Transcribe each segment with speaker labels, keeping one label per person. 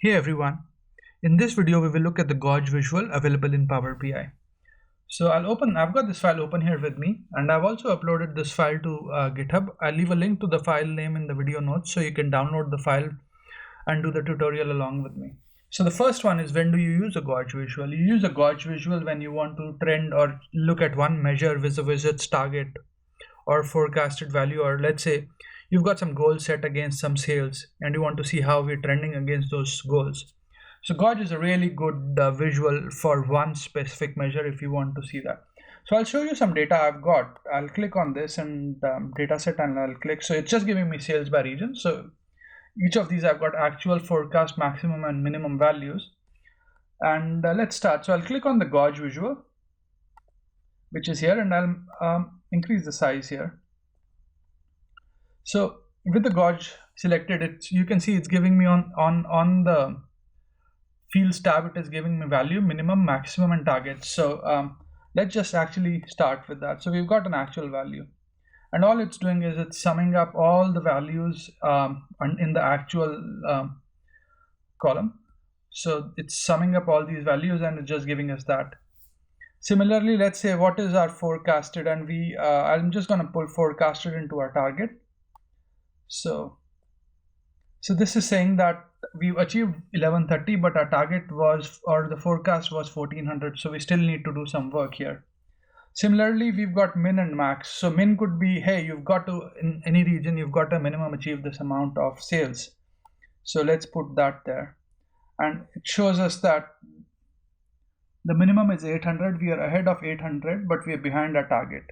Speaker 1: Hey everyone, in this video we will look at the gauge visual available in Power BI. So I've got this file open here with me, and I've also uploaded this file to GitHub. I'll leave a link to the file name in the video notes so you can download the file and do the tutorial along with me. So the first one is, when do you use a gauge visual? You use a gauge visual when you want to trend or look at one measure vis-a-vis its target or forecasted value, or let's say you've got some goals set against some sales and you want to see how we're trending against those goals. So gauge is a really good visual for one specific measure if you want to see that. So I'll show you some data I've got. I'll click on this and data set, and I'll click. So it's just giving me sales by region. So each of these I've got actual, forecast, maximum and minimum values. And let's start. So I'll click on the gauge visual, which is here, and I'll increase the size here. So with the gauge selected, you can see it's giving me on the fields tab, it is giving me value, minimum, maximum and target. So let's just actually start with that. So we've got an actual value, and all it's doing is it's summing up all the values in the actual column. So it's summing up all these values and it's just giving us that. Similarly, let's say what is our forecasted, and I'm just going to pull forecasted into our target. So this is saying that we've achieved 1130, but our target was, or the forecast was 1400. So we still need to do some work here. Similarly, we've got min and max. So min could be, hey, you've got to, in any region, you've got to minimum achieve this amount of sales. So let's put that there. And it shows us that the minimum is 800. We are ahead of 800, but we are behind our target.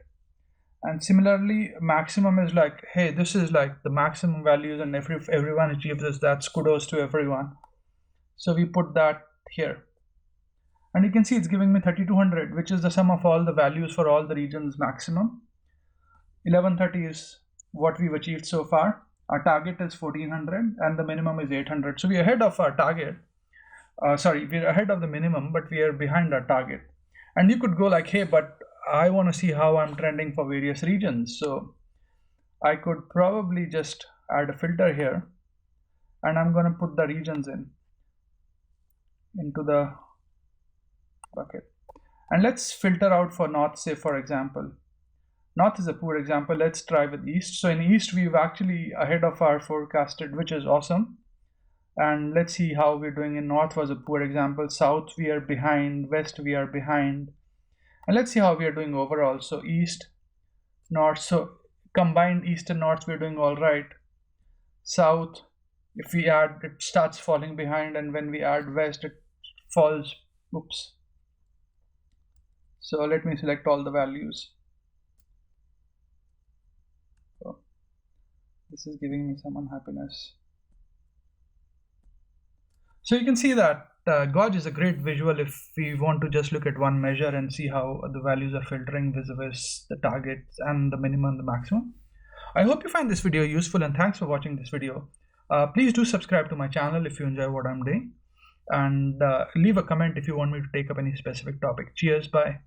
Speaker 1: And similarly, maximum is like, hey, this is like the maximum values, and if everyone achieves this, that's kudos to everyone. So we put that here, and you can see it's giving me 3200, which is the sum of all the values for all the regions maximum. 1130 is what we've achieved so far. Our target is 1400 and the minimum is 800. So we're ahead of our target. We're ahead of the minimum, but we are behind our target. And you could go like, hey, but I want to see how I'm trending for various regions. So I could probably just add a filter here, and I'm going to put the regions into the bucket. And let's filter out for north, say for example. North is a poor example. Let's try with east. So in east, we've actually ahead of our forecasted, which is awesome. And let's see how we're doing in north. Was a poor example. South, we are behind. West, we are behind. And let's see how we are doing overall. So east, north, so combined east and north, we're doing all right. South, if we add, it starts falling behind, and when we add west, it falls. Oops. So let me select all the values. So this is giving me some unhappiness. So you can see that gauge is a great visual if we want to just look at one measure and see how the values are filtering vis-a-vis the targets and the minimum and the maximum. I hope you find this video useful, and thanks for watching this video. Please do subscribe to my channel if you enjoy what I'm doing, and leave a comment if you want me to take up any specific topic. Cheers, bye.